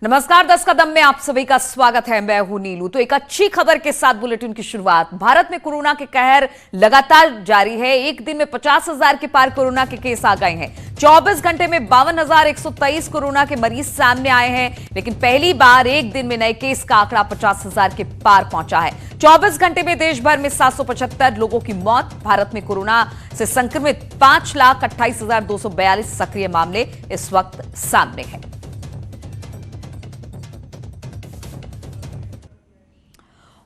नमस्कार, 10 कदम में आप सभी का स्वागत है। मैं हूं नीलू। तो एक अच्छी खबर के साथ बुलेटिन की शुरुआत। भारत में कोरोना के कहर लगातार जारी है। एक दिन में 50,000 के पार कोरोना के केस आ गए हैं। 24 घंटे में 52,123 कोरोना के मरीज सामने आए हैं, लेकिन पहली बार एक दिन में नए केस का आंकड़ा 50,000 के पार पहुंचा है। 24 घंटे में देश भर में 775 लोगों की मौत। भारत में कोरोना से संक्रमित 5,28,242 सक्रिय मामले इस वक्त सामने हैं।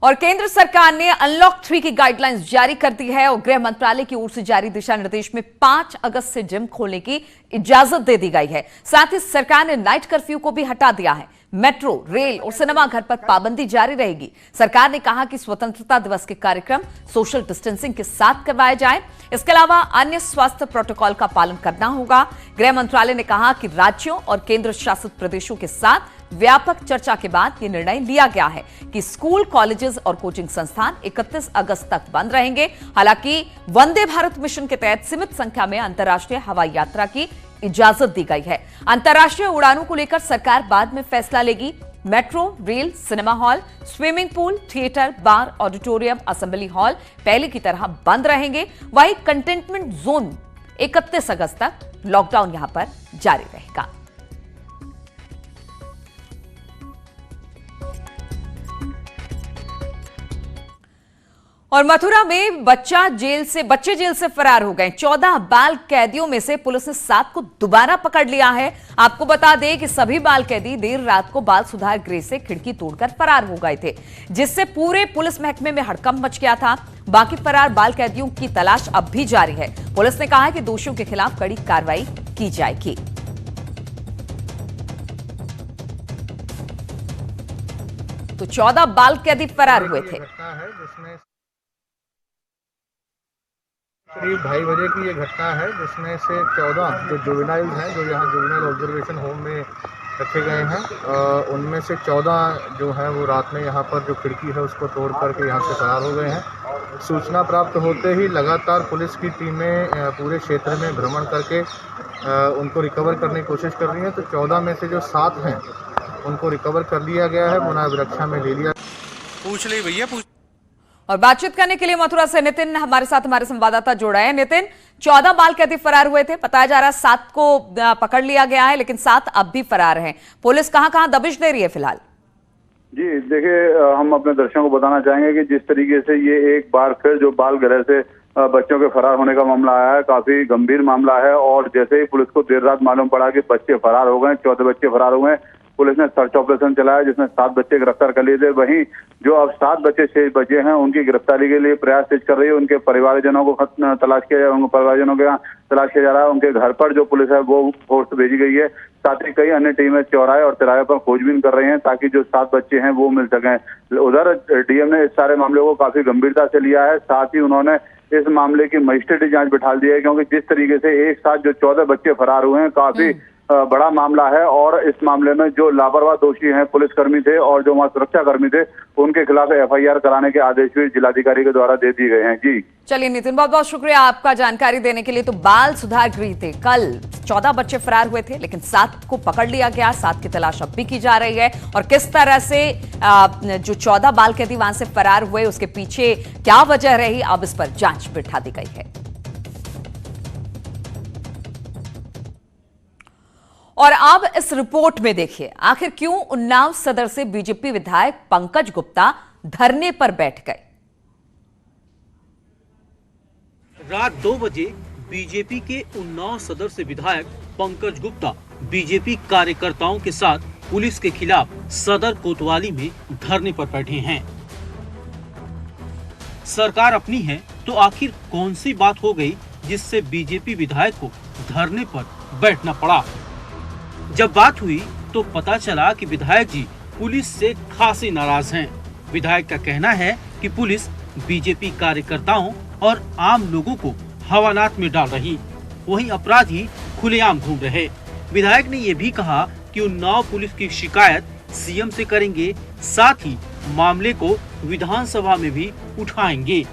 और केंद्र सरकार ने अनलॉक 3 की गाइडलाइंस जारी कर दी है और गृह मंत्रालय की ओर से जारी दिशा निर्देश में 5 अगस्त से जिम खोलने की इजाजत दे दी गई है। साथ ही सरकार ने नाइट कर्फ्यू को भी हटा दिया है। मेट्रो, रेल और सिनेमा घर पर पाबंदी जारी रहेगी। सरकार ने कहा कि स्वतंत्रता दिवस के कार्यक्रम सोशल डिस्टेंसिंग के साथ करवाए जाएं। इसके अलावा अन्य स्वास्थ्य प्रोटोकॉल का पालन करना होगा। गृह मंत्रालय ने कहा कि राज्यों और केंद्र शासित प्रदेशों के साथ व्यापक चर्चा के बाद यह निर्णय लिया गया है कि स्कूल, कॉलेजेस और कोचिंग संस्थान 31 अगस्त तक बंद रहेंगे। हालांकि वंदे भारत मिशन के तहत सीमित संख्या में अंतर्राष्ट्रीय हवाई यात्रा की इजाजत दी गई है। अंतर्राष्ट्रीय उड़ानों को लेकर सरकार बाद में फैसला लेगी। Metro, rail, cinema hall, swimming pool, theatre, bar, auditorium, assembly hall पहले की तरह बंद रहेंगे। वहीं कंटेनमेंट जोन 31 अगस्त तक लॉकडाउन यहां पर जारी रहेगा। और मथुरा में बच्चे जेल से फरार हो गए। 14 बाल कैदियों में से पुलिस ने 7 को दोबारा पकड़ लिया है। आपको बता दें कि सभी बाल कैदी देर रात को बाल सुधार गृह से खिड़की तोड़कर फरार हो गए थे, जिससे पूरे पुलिस महकमे में हड़कंप मच गया था। बाकी फरार बाल कैदियों की तलाश अब भी जारी है। पुलिस ने कहा है कि दोषियों के खिलाफ कड़ी कार्रवाई की जाएगी। तो 14 बाल कैदी फरार हुए थे। करीब 2:30 बजे की ये घटना है, जिसमें से 14 जो जुवेनाइल हैं, जो यहाँ जुवेनाइल ऑब्जर्वेशन होम में रखे गए हैं, उनमें से 14 जो है वो रात में यहाँ पर जो खिड़की है उसको तोड़ करके यहाँ से फरार हो गए हैं। सूचना प्राप्त होते ही लगातार पुलिस की टीमें पूरे क्षेत्र में भ्रमण करके उनको रिकवर करने की कोशिश कर रही हैं। तो 14 में से जो 7 हैं उनको रिकवर कर लिया गया है, मुनाविरक्षा में ले लिया। पूछ ली भैया पूछ। और बातचीत करने के लिए मथुरा से नितिन हमारे साथ, हमारे संवाददाता जुड़ा है। नितिन, 14 बाल कैदी फरार हुए थे, बताया जा रहा है 7 को पकड़ लिया गया है, लेकिन 7 अब भी फरार हैं। पुलिस कहां दबिश दे रही है फिलहाल? जी देखिए, हम अपने दर्शकों को बताना चाहेंगे कि जिस तरीके से ये एक बार फिर जो बाल गृह से बच्चों के फरार होने का मामला आया है, काफी गंभीर मामला है। और जैसे ही पुलिस को देर रात मालूम पड़ा कि बच्चे फरार हो गए, 14 बच्चे फरार हुए, पुलिस ने सर्च ऑपरेशन चलाया जिसमें 7 बच्चे गिरफ्तार कर लिए थे। वहीं जो अब 7 बच्चे शेष बचे हैं उनकी गिरफ्तारी के लिए प्रयास तेज कर रही है। उनके परिवारजनों को तलाश किया जा रहा है, उनके परिवारजनों के यहाँ तलाश किया जा रहा है। उनके घर पर जो पुलिस है वो फोर्स भेजी गई है। साथ ही कई अन्य टीमें चौराहे और तिराहे पर खोजबीन कर रहे हैं ताकि जो 7 बच्चे हैं वो मिल सकें। उधर डीएम ने इस सारे मामले को काफी गंभीरता से लिया है। साथ ही उन्होंने इस मामले की मजिस्ट्रेटी जांच बिठा दी है, क्योंकि जिस तरीके से एक साथ जो 14 बच्चे फरार हुए हैं, काफी बड़ा मामला है। और इस मामले में जो लापरवाह दोषी हैं, पुलिसकर्मी थे और जो वहां सुरक्षाकर्मी थे, उनके खिलाफ एफआईआर कराने के आदेश भी जिलाधिकारी के द्वारा दे दिए गए हैं। जी चलिए नितिन, बहुत बहुत शुक्रिया आपका जानकारी देने के लिए। तो बाल सुधार गृह थे, कल 14 बच्चे फरार हुए थे, लेकिन 7 को पकड़ लिया गया। 7 की तलाश अब भी की जा रही है। और किस तरह से जो 14 बाल कैदी वहां से फरार हुए, उसके पीछे क्या वजह रही, अब इस पर जांच बिठा दी गई है। और अब इस रिपोर्ट में देखिए, आखिर क्यों उन्नाव सदर से बीजेपी विधायक पंकज गुप्ता धरने पर बैठ गए। रात 2 बजे बीजेपी के उन्नाव सदर से विधायक पंकज गुप्ता बीजेपी कार्यकर्ताओं के साथ पुलिस के खिलाफ सदर कोतवाली में धरने पर बैठे हैं। सरकार अपनी है तो आखिर कौन सी बात हो गई जिससे बीजेपी विधायक को धरने पर बैठना पड़ा। जब बात हुई तो पता चला कि विधायक जी पुलिस से खासे नाराज हैं। विधायक का कहना है कि पुलिस बीजेपी कार्यकर्ताओं और आम लोगों को हवालात में डाल रही, वहीं अपराधी खुलेआम घूम रहे। विधायक ने ये भी कहा कि उन्नाव पुलिस की शिकायत सीएम से करेंगे, साथ ही मामले को विधानसभा में भी उठाएंगे।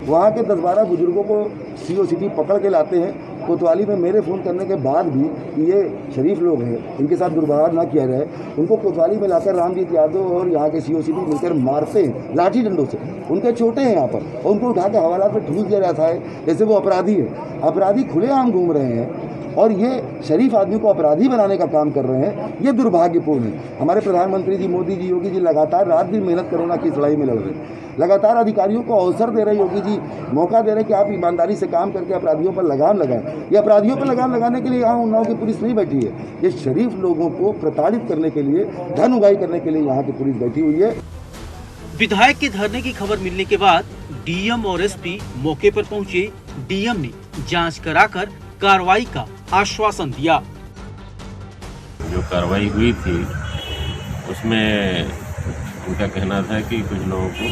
वहाँ के 10-12 बुजुर्गों को सीओ सिटी पकड़ के लाते हैं कोतवाली में मेरे फ़ोन करने के बाद भी कि ये शरीफ लोग हैं, इनके साथ दुर्व्यवहार ना किया जाए, उनको कोतवाली में लाकर रामजीत यादव और यहाँ के COCD मिलकर मारते हैं लाठी डंडों से। उनके चोटें हैं यहाँ पर और उनको उठा के हवालात में ठूस दिया जाता है जैसे वो अपराधी है। अपराधी खुलेआम घूम रहे हैं और ये शरीफ आदमी को अपराधी बनाने का काम कर रहे हैं। ये दुर्भाग्यपूर्ण है। हमारे प्रधानमंत्री जी, मोदी जी, योगी जी लगातार रात दिन मेहनत कोरोना की लड़ाई में लड़ रहे हैं, लगातार अधिकारियों को अवसर दे रहे हैं। योगी जी मौका दे रहे हैं कि आप ईमानदारी से काम करके अपराधियों पर लगाम लगाएं। ये अपराधियों पर लगाम लगाने के लिए यहाँ उन्नाव की पुलिस नहीं बैठी है, ये शरीफ लोगों को प्रताड़ित करने के लिए, धन उगाही करने के लिए यहाँ की पुलिस बैठी हुई है। विधायक के धरने की खबर मिलने के बाद DM और SP मौके पर पहुंचे। DM ने जांच कराकर कार्रवाई का आश्वासन दिया। जो कार्रवाई हुई थी उसमें उनका कहना था कि कुछ लोगों को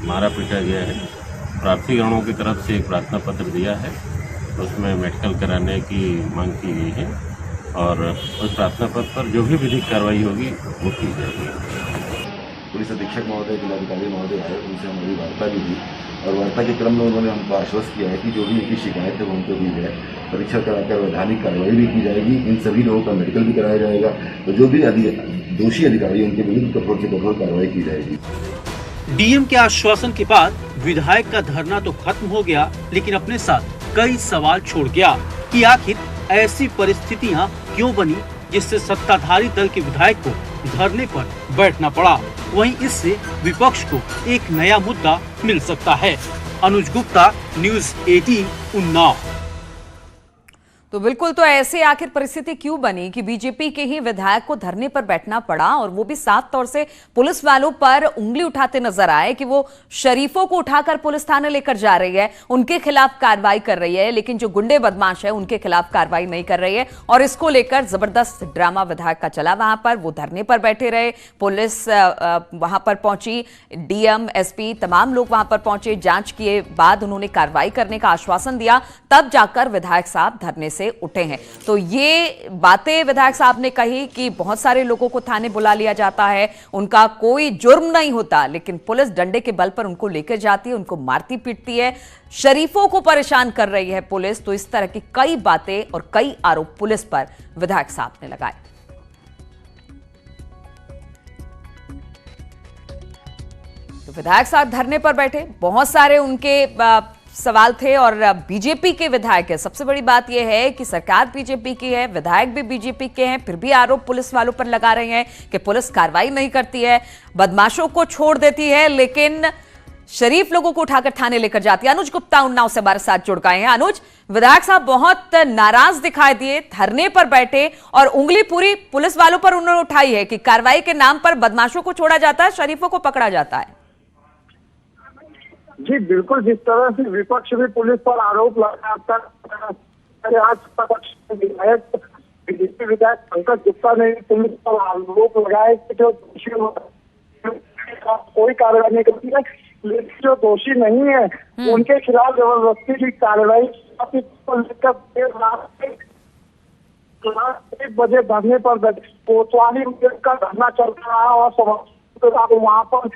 मारा पीटा गया है। प्रार्थी गणों की तरफ से एक प्रार्थना पत्र दिया है, उसमें मेडिकल कराने की मांग की गई है और उस प्रार्थना पत्र पर जो भी विधिक कार्रवाई होगी वो की जाएगी। पुलिस अधीक्षक महोदय, जिलाधिकारी महोदय आए, उनसे हमारी वार्ता भी हुई और वार्ता के क्रम में उन्होंने हमको आश्वस्त किया है कि जो भी इनकी शिकायत है वो उनको दी जाए, परीक्षा कराकर वैधानिक कार्रवाई भी की जाएगी, इन सभी लोगों का मेडिकल भी कराया जाएगा, तो जो भी दोषी अधिकारी उनके विरुद्ध कठोर से कठोर कार्रवाई की जाएगी। DM के आश्वासन के बाद विधायक का धरना तो खत्म हो गया, लेकिन अपने साथ कई सवाल छोड़ गया कि आखिर ऐसी परिस्थितियां क्यों बनी जिससे सत्ताधारी दल के विधायक को धरने पर बैठना पड़ा। वहीं इससे विपक्ष को एक नया मुद्दा मिल सकता है। अनुज गुप्ता, न्यूज़ 18 उन्नाव। तो बिल्कुल, तो ऐसे आखिर परिस्थिति क्यों बनी कि बीजेपी के ही विधायक को धरने पर बैठना पड़ा और वो भी साफ तौर से पुलिस वालों पर उंगली उठाते नजर आए कि वो शरीफों को उठाकर पुलिस थाने लेकर जा रही है, उनके खिलाफ कार्रवाई कर रही है, लेकिन जो गुंडे बदमाश है उनके खिलाफ कार्रवाई नहीं कर रही है। और इसको लेकर जबरदस्त ड्रामा विधायक का चला। वहां पर वो धरने पर बैठे रहे, पुलिस वहां पर पहुंची, DM, SP तमाम लोग वहां पर पहुंचे, जांच किए बाद उन्होंने कार्रवाई करने का आश्वासन दिया, तब जाकर विधायक साहब धरने से उठे हैं। तो ये बातें विधायक साहब ने कही कि बहुत सारे लोगों को थाने बुला लिया जाता है, उनका कोई जुर्म नहीं होता, लेकिन पुलिस डंडे के बल पर उनको लेकर जाती है, उनको मारती पीटती है, शरीफों को परेशान कर रही है पुलिस। तो इस तरह की कई बातें और कई आरोप पुलिस पर विधायक साहब ने लगाए। तो विधायक साहब धरने पर बैठे, बहुत सारे उनके सवाल थे और बीजेपी के विधायक है। सबसे बड़ी बात यह है कि सरकार बीजेपी की है, विधायक भी बीजेपी के हैं, फिर भी आरोप पुलिस वालों पर लगा रहे हैं कि पुलिस कार्रवाई नहीं करती है, बदमाशों को छोड़ देती है, लेकिन शरीफ लोगों को उठाकर थाने लेकर जाती है। अनुज गुप्ता उन्नाव से हमारे साथ जुड़ गए हैं। अनुज, विधायक साहब बहुत नाराज दिखाई दिए, धरने पर बैठे और उंगली पूरी पुलिस वालों पर उन्होंने उठाई है कि कार्रवाई के नाम पर बदमाशों को छोड़ा जाता है, शरीफों को पकड़ा जाता है। जी बिल्कुल, जिस तरह से विपक्ष भी पुलिस पर आरोप लगाता है, आज विधायक बीजेपी विधायक पंकज गुप्ता ने पुलिस पर आरोप लगाए कि जो दोषी कोई कार्रवाई नहीं करती है, लेकिन जो दोषी नहीं है उनके खिलाफ जबरदस्ती की कार्रवाई लेकर देर रात 1 बजे धरने पर कोतवाली का धरना चल रहा और वहाँ पर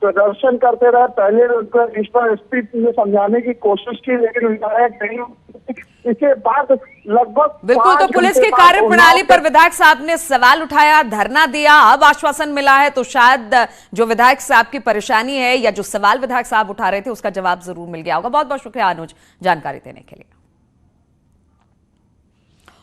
प्रदर्शन करते रहे। पहले SP ने समझाने की कोशिश की, लेकिन विधायक नहीं। इसके बाद लगभग बिल्कुल, तो पुलिस की कार्य प्रणाली पर विधायक साहब ने सवाल उठाया, धरना दिया, अब आश्वासन मिला है, तो शायद जो विधायक साहब की परेशानी है या जो सवाल विधायक साहब उठा रहे थे उसका जवाब जरूर मिल गया होगा। बहुत बहुत शुक्रिया अनुज जानकारी देने के लिए।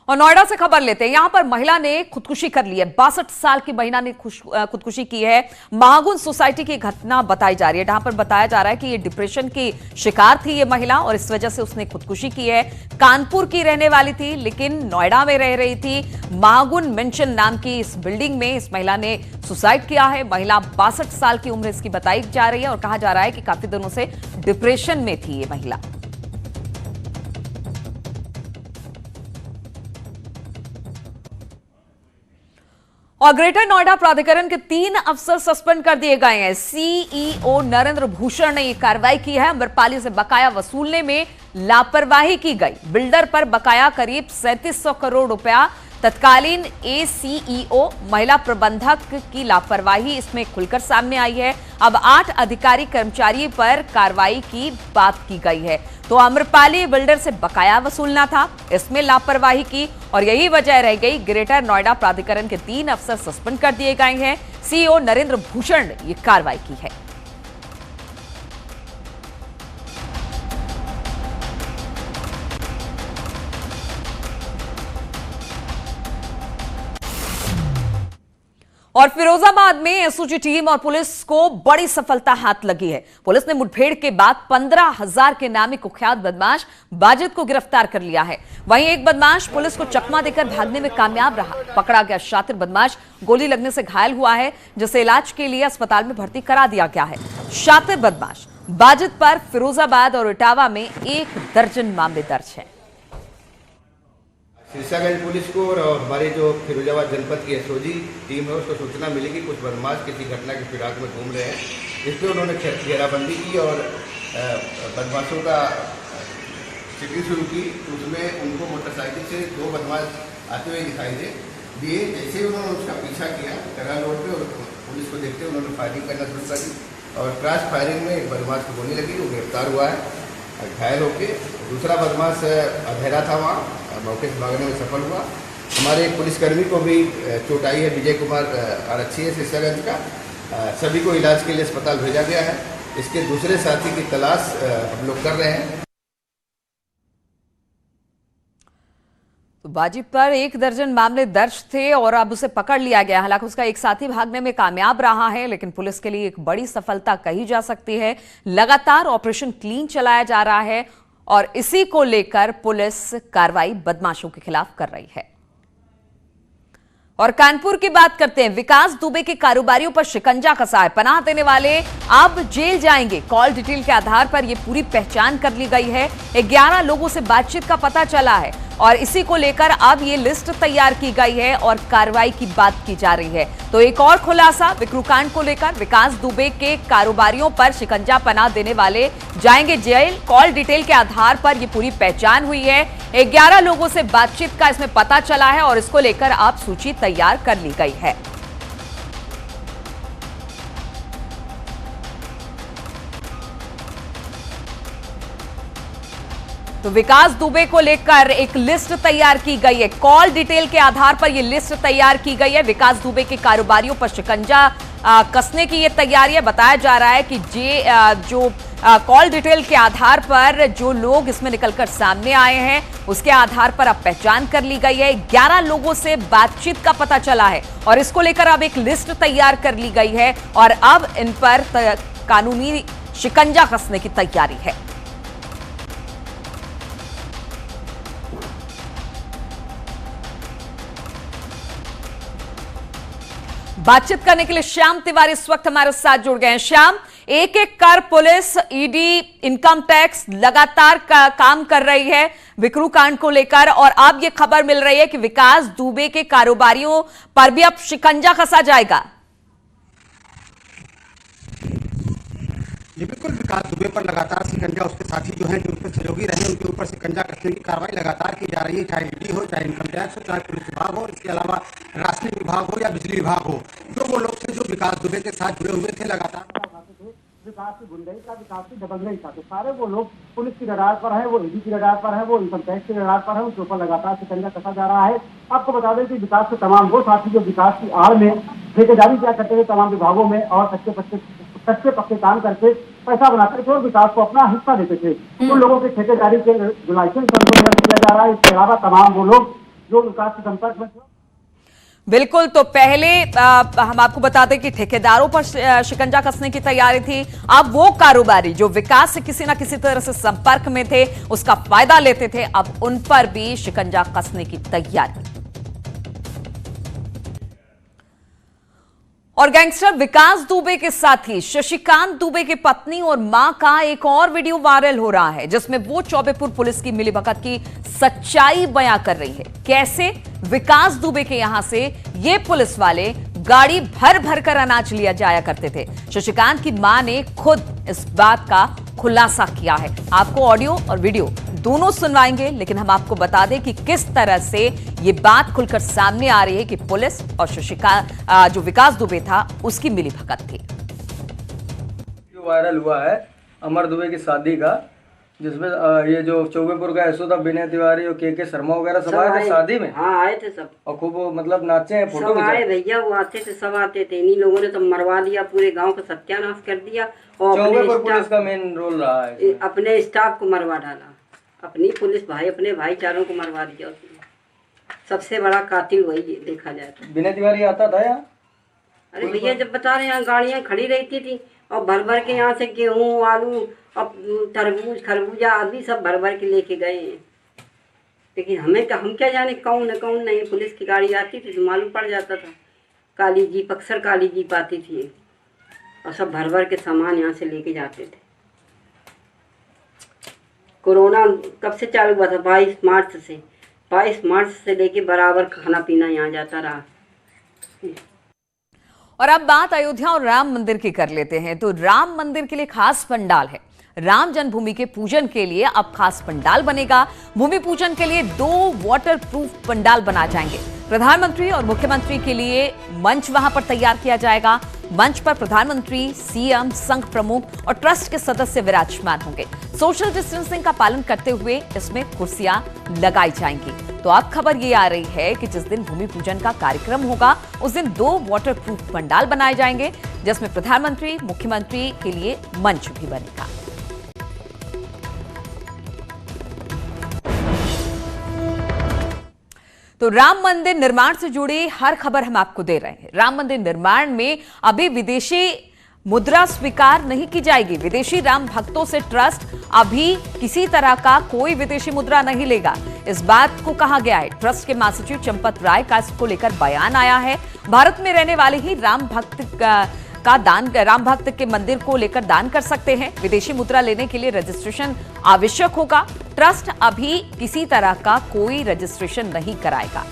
और नोएडा से खबर लेते हैं। यहां पर महिला ने खुदकुशी कर ली है। 62 साल की महिला ने खुदकुशी की है। महागुन सोसाइटी की घटना बताई जा रही है, जहां पर बताया जा रहा है कि ये डिप्रेशन की शिकार थी ये महिला और इस वजह से उसने खुदकुशी की है। कानपुर की रहने वाली थी लेकिन नोएडा में रह रही थी। महागुन मेंशन नाम की इस बिल्डिंग में इस महिला ने सुसाइड किया है। महिला 62 साल की उम्र इसकी बताई जा रही है और कहा जा रहा है कि काफी दिनों से डिप्रेशन में थी ये महिला। और ग्रेटर नोएडा प्राधिकरण के 3 अफसर सस्पेंड कर दिए गए हैं। CEO नरेंद्र भूषण ने यह कार्रवाई की है। अम्रपाली से बकाया वसूलने में लापरवाही की गई। बिल्डर पर बकाया करीब 3700 करोड़ रुपया तत्कालीन ACEO महिला प्रबंधक की लापरवाही इसमें खुलकर सामने आई है। अब 8 अधिकारी कर्मचारी पर कार्रवाई की बात की गई है। तो आम्रपाली बिल्डर से बकाया वसूलना था, इसमें लापरवाही की और यही वजह रह गई। ग्रेटर नोएडा प्राधिकरण के 3 अफसर सस्पेंड कर दिए गए हैं। CEO नरेंद्र भूषण ने ये कार्रवाई की है। और फिरोजाबाद में एसओजी टीम और पुलिस को बड़ी सफलता हाथ लगी है। पुलिस ने मुठभेड़ के बाद 15,000 के नामी कुख्यात बदमाश बाजिद को गिरफ्तार कर लिया है। वहीं एक बदमाश पुलिस को चकमा देकर भागने में कामयाब रहा। पकड़ा गया शातिर बदमाश गोली लगने से घायल हुआ है, जिसे इलाज के लिए अस्पताल में भर्ती करा दिया गया है। शातिर बदमाश बाजिद पर फिरोजाबाद और इटावा में 1 दर्जन मामले दर्ज हैं। सिरसागंज पुलिस को और हमारे जो फिरोजाबाद जनपद की एसओजी टीम है उसको सूचना मिली कि कुछ बदमाश किसी घटना की फिराक में घूम रहे हैं। इसलिए उन्होंने घेराबंदी की और बदमाशों का चेकिंग शुरू की। उसमें उनको मोटरसाइकिल से 2 बदमाश आते हुए दिखाई दिए। जैसे ही उन्होंने उसका पीछा किया करा रोड पे और पुलिस को देखते उन्होंने फायरिंग करना शुरू कर दी और क्रॉस फायरिंग में एक बदमाश को गोली लगी, वो गिरफ्तार हुआ है घायल होके। दूसरा बदमाश अंधेरा था, वहाँ मौके से भागने में सफल हुआ। हमारे एक पुलिसकर्मी को भी चोट आई है, विजय कुमार आरक्षी है सिरसागंज का। सभी को इलाज के लिए अस्पताल भेजा गया है। इसके दूसरे साथी की तलाश हम लोग कर रहे हैं। तो बाजिद पर 1 दर्जन मामले दर्ज थे और अब उसे पकड़ लिया गया। हालांकि उसका एक साथी भागने में कामयाब रहा है, लेकिन पुलिस के लिए एक बड़ी सफलता कही जा सकती है। लगातार ऑपरेशन क्लीन चलाया जा रहा है और इसी को लेकर पुलिस कार्रवाई बदमाशों के खिलाफ कर रही है। और कानपुर की बात करते हैं। विकास दुबे के कारोबारियों पर शिकंजा कसा है। पनाह देने वाले अब जेल जाएंगे। कॉल डिटेल के आधार पर यह पूरी पहचान कर ली गई है। 11 लोगों से बातचीत का पता चला है और इसी को लेकर अब ये लिस्ट तैयार की गई है और कार्रवाई की बात की जा रही है। तो एक और खुलासा विक्रूकांड को लेकर, विकास दुबे के कारोबारियों पर शिकंजा पनाह देने वाले जाएंगे जेल। कॉल डिटेल के आधार पर यह पूरी पहचान हुई है। 11 लोगों से बातचीत का इसमें पता चला है और इसको लेकर अब सूची तैयार कर ली गई है। तो विकास दुबे को लेकर एक लिस्ट तैयार की गई है। कॉल डिटेल के आधार पर यह लिस्ट तैयार की गई है। विकास दुबे के कारोबारियों पर शिकंजा कसने की यह तैयारी है। बताया जा रहा है कि जो कॉल डिटेल के आधार पर जो लोग इसमें निकलकर सामने आए हैं उसके आधार पर अब पहचान कर ली गई है। 11 लोगों से बातचीत का पता चला है और इसको लेकर अब एक लिस्ट तैयार कर ली गई है और अब इन पर कानूनी शिकंजा कसने की तैयारी है। बातचीत करने के लिए श्याम तिवारी इस वक्त हमारे साथ जुड़ गए हैं। श्याम, एक एक कर पुलिस, ईडी, इनकम टैक्स लगातार काम कर रही है विक्रूकांड को लेकर और अब यह खबर मिल रही है कि विकास दुबे के कारोबारियों पर भी अब शिकंजा कसा जाएगा। जी बिल्कुल, विकास दुबे पर लगातार शिकंजा, उसके साथी जो हैं जो उसके सहयोगी रहे उनके ऊपर शिकंजा कसने की कार्रवाई लगातार की जा रही है। चाहे ईडी हो, चाहे इनकम टैक्स हो, चाहे पुलिस विभाग हो, इसके अलावा राष्ट्रीय विभाग हो या बिजली विभाग हो, जो वो लोग थे जो विकास दुबे के साथ जुड़े हुए थे लगातार विकास की गुंडई का, विकास की दबंगई का, तो सारे वो लोग पुलिस की रडार पर है, वो ईडी की रडार पर है, वो इनकम टैक्स की रडार पर है, उनके ऊपर लगातार शिकंजा कसा जा रहा है। आपको बता दें कि विकास के तमाम वो साथी जो विकास की आड़ में ठेकेदारी किया करते थे तमाम विभागों में और कच्चे पक्के काम करके पैसा बनाते थे और विकास को अपना हिस्सा देते थे, उन लोगों के ठेकेदारी के लाइसेंस किया जा रहा है। इसके अलावा तमाम वो लोग जो विकास के संपर्क में थे। बिल्कुल, तो पहले हम आपको बताते हैं कि ठेकेदारों पर शिकंजा कसने की तैयारी थी। अब वो कारोबारी जो विकास से किसी ना किसी तरह से संपर्क में थे, उसका फायदा लेते थे, अब उन पर भी शिकंजा कसने की तैयारी। और गैंगस्टर विकास दुबे के साथी शशिकांत दुबे की पत्नी और मां का एक और वीडियो वायरल हो रहा है जिसमें वो चौबेपुर पुलिस की मिलीभगत की सच्चाई बयां कर रही है। कैसे विकास दुबे के यहां से ये पुलिस वाले गाड़ी भर भर कर अनाज लिया जाया करते थे। शशिकांत की मां ने खुद इस बात का खुलासा किया है। आपको ऑडियो और वीडियो दोनों सुनवाएंगे, लेकिन हम आपको बता दें कि किस तरह से ये बात खुलकर सामने आ रही है कि पुलिस और जो विकास दुबे था उसकी मिलीभगत थी। जो वायरल हुआ है अमर दुबे की शादी का, जिसमें ये जो चौबेपुर का यशोदा विनय तिवारी और के शर्मा वगैरह सब आए थे शादी में। हाँ आए थे सब, और खूब मतलब नाचे हैं, फोटो सब आए भैया, वो आते थे, सब आते थे। इन्हीं लोगों ने तो मरवा दिया, पूरे गांव का सत्यानाश कर दिया और चौबेपुर पुलिस का मेन रोल रहा है। अपने स्टाफ को मरवा डाला, अपनी पुलिस भाई अपने भाईचारों को मरवा दिया उसने। सबसे बड़ा कातिल वही है देखा जाए तो। विनय तिवारी आता था यहाँ? अरे भैया जब बता रहे हैं गाड़ियाँ खड़ी रहती थी और भर भर के यहाँ से गेहूँ आलू और तरबूज खरबूजा आदि सब भर भर के लेके गए हैं। लेकिन हम क्या जाने कौन है कौन नहीं। पुलिस की गाड़ी आती थी तो मालूम पड़ जाता था। काली जीप, अक्सर काली जीप आती थी और सब भर भर के सामान यहाँ से लेके जाते थे। कोरोना कब से चालू हुआ था? 22 मार्च से लेके बराबर खाना पीना यहाँ जाता रहा। और अब बात अयोध्या और राम मंदिर की कर लेते हैं। तो राम मंदिर के लिए खास पंडाल है। राम जन्मभूमि के पूजन के लिए अब खास पंडाल बनेगा। भूमि पूजन के लिए 2 वाटर प्रूफ पंडाल बनाए जाएंगे। प्रधानमंत्री और मुख्यमंत्री के लिए मंच वहां पर तैयार किया जाएगा। मंच पर प्रधानमंत्री, सीएम, संघ प्रमुख और ट्रस्ट के सदस्य विराजमान होंगे। सोशल डिस्टेंसिंग का पालन करते हुए इसमें कुर्सियां लगाई जाएंगी। तो अब खबर ये आ रही है कि जिस दिन भूमि पूजन का कार्यक्रम होगा उस दिन 2 वाटर प्रूफ पंडाल बनाए जाएंगे, जिसमें प्रधानमंत्री, मुख्यमंत्री के लिए मंच भी बनेगा। तो राम मंदिर निर्माण से जुड़ी हर खबर हम आपको दे रहे हैं। राम मंदिर निर्माण में अभी विदेशी मुद्रा स्वीकार नहीं की जाएगी। विदेशी राम भक्तों से ट्रस्ट अभी किसी तरह का कोई विदेशी मुद्रा नहीं लेगा, इस बात को कहा गया है। ट्रस्ट के महासचिव चंपत राय का इसको लेकर बयान आया है। भारत में रहने वाले ही राम भक्त के मंदिर को लेकर दान कर सकते हैं। विदेशी मुद्रा लेने के लिए रजिस्ट्रेशन आवश्यक होगा। ट्रस्ट अभी किसी तरह का कोई रजिस्ट्रेशन नहीं कराएगा।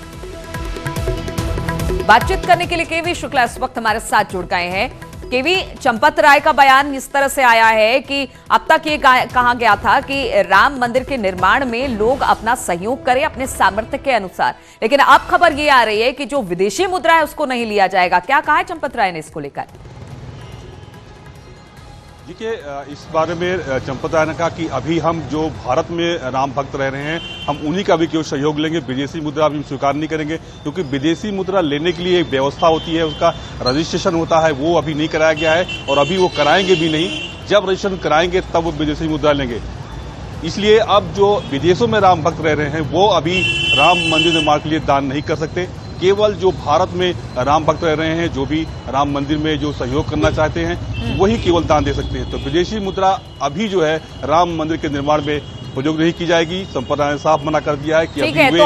बातचीत करने के लिए केवी शुक्ला इस वक्त हमारे साथ जुड़ गए हैं। केवी, चंपत राय का बयान इस तरह से आया है कि अब तक ये कहा गया था कि राम मंदिर के निर्माण में लोग अपना सहयोग करें अपने सामर्थ्य के अनुसार, लेकिन अब खबर ये आ रही है कि जो विदेशी मुद्रा है उसको नहीं लिया जाएगा। क्या कहा है चंपत राय ने इसको लेकर? देखिए, इस बारे में चंपत राय ने कहा कि अभी हम जो भारत में राम भक्त रह रहे हैं हम उन्हीं का भी केवल सहयोग लेंगे, विदेशी मुद्रा अभी हम स्वीकार नहीं करेंगे, क्योंकि विदेशी मुद्रा लेने के लिए एक व्यवस्था होती है, उसका रजिस्ट्रेशन होता है, वो अभी नहीं कराया गया है और अभी वो कराएंगे भी नहीं। जब रजिस्ट्रेशन कराएंगे तब वो विदेशी मुद्रा लेंगे। इसलिए अब जो विदेशों में राम भक्त रह रहे हैं वो अभी राम मंदिर निर्माण के लिए दान नहीं कर सकते। केवल जो भारत में राम भक्त रह रहे हैं, जो भी राम मंदिर में जो सहयोग करना चाहते हैं, वही केवल दान दे सकते हैं। तो विदेशी मुद्रा अभी जो है राम मंदिर के निर्माण में उपयोग नहीं की जाएगी। संपदा ने साफ मना कर दिया है कि ठीक है, तो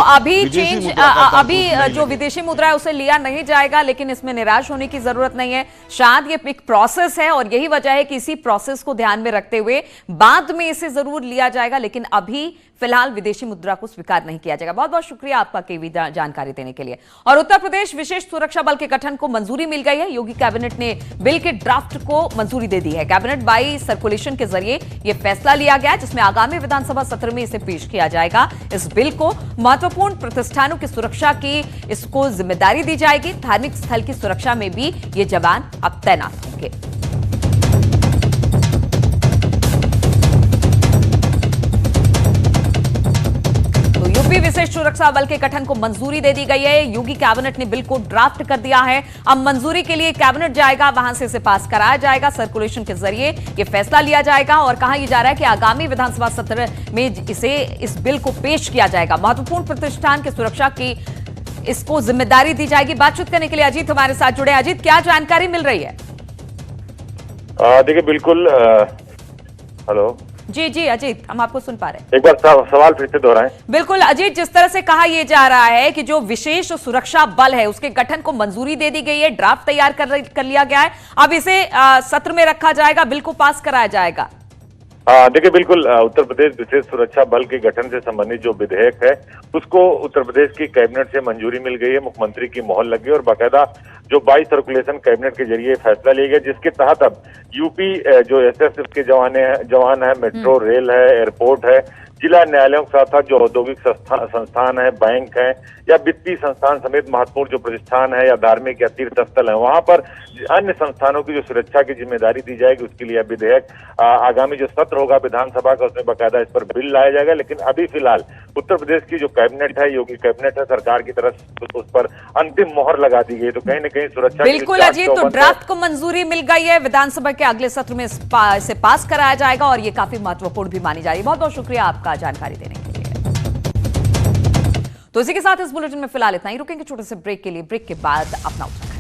अभी जो विदेशी मुद्रा है उसे लिया नहीं जाएगा, लेकिन इसमें निराश होने की जरूरत नहीं है। शायद ये एक प्रोसेस है और यही वजह है कि इसी प्रोसेस को ध्यान में रखते हुए बाद में इसे जरूर लिया जाएगा, लेकिन अभी फिलहाल विदेशी मुद्रा को स्वीकार नहीं किया जाएगा। बहुत बहुत शुक्रिया आपका केवी जानकारी देने के लिए। और उत्तर प्रदेश विशेष सुरक्षा बल के गठन को मंजूरी मिल गई है। योगी कैबिनेट ने बिल के ड्राफ्ट को मंजूरी दे दी है। कैबिनेट बाई सर्कुलेशन के जरिए यह फैसला लिया गया, जिसमें आगामी विधानसभा सत्र में इसे पेश किया जाएगा। इस बिल को महत्वपूर्ण प्रतिष्ठानों की सुरक्षा की इसको जिम्मेदारी दी जाएगी। धार्मिक स्थल की सुरक्षा में भी ये जवान अब तैनात होंगे। यूपी विशेष सुरक्षा बल के गठन को मंजूरी दे दी गई है। योगी कैबिनेट ने बिल को ड्राफ्ट कर दिया है। अब मंजूरी के लिए कैबिनेट जाएगा, वहां से इसे पास कराया जाएगा। सर्कुलेशन के जरिए यह फैसला लिया जाएगा और कहा यह जा रहा है कि आगामी विधानसभा सत्र में इस बिल को पेश किया जाएगा। महत्वपूर्ण प्रतिष्ठान की सुरक्षा की इसको जिम्मेदारी दी जाएगी। बातचीत करने के लिए अजीत हमारे साथ जुड़े। अजीत, क्या जानकारी मिल रही है? देखिए, बिल्कुल। हेलो जी अजीत, हम आपको सुन पा रहे हैं। एक बार सवाल फिर से दोहराएं। बिल्कुल अजीत, जिस तरह से कहा यह जा रहा है कि जो विशेष सुरक्षा बल है उसके गठन को मंजूरी दे दी गई है, ड्राफ्ट तैयार कर लिया गया है, अब इसे सत्र में रखा जाएगा, बिल को पास कराया जाएगा। देखिए बिल्कुल उत्तर प्रदेश विशेष सुरक्षा बल के गठन से संबंधित जो विधेयक है उसको उत्तर प्रदेश की कैबिनेट से मंजूरी मिल गई है, मुख्यमंत्री की मोहर लग गई और बाकायदा जो 22 सर्कुलेशन कैबिनेट के जरिए फैसला लिया गया, जिसके तहत अब यूपी जो एसएसएफ के जवान है, मेट्रो रेल है, एयरपोर्ट है, जिला न्यायालयों के साथ साथ जो औद्योगिक संस्थान है, बैंक है या वित्तीय संस्थान समेत महत्वपूर्ण जो प्रतिष्ठान है या धार्मिक या तीर्थ स्थल है, वहां पर अन्य संस्थानों की जो सुरक्षा की जिम्मेदारी दी जाएगी उसके लिए विधेयक आगामी जो सत्र होगा विधानसभा का उसमें बाकायदा इस पर बिल लाया जाएगा। लेकिन अभी फिलहाल उत्तर प्रदेश की जो कैबिनेट है, योगी कैबिनेट है, सरकार की तरफ उस पर अंतिम मोहर लगा दी गई। तो कहीं न कहीं सुरक्षा बिल्कुल अजीत, तो ड्राफ्ट को मंजूरी मिल गई है, विधानसभा के अगले सत्र में इसे पास कराया जाएगा और ये काफी महत्वपूर्ण भी मानी जा रही है। बहुत बहुत शुक्रिया आपका जानकारी देने के लिए। तो इसी के साथ इस बुलेटिन में फिलहाल इतना ही, रुकेंगे छोटे से ब्रेक के लिए, ब्रेक के बाद अपना उत्तर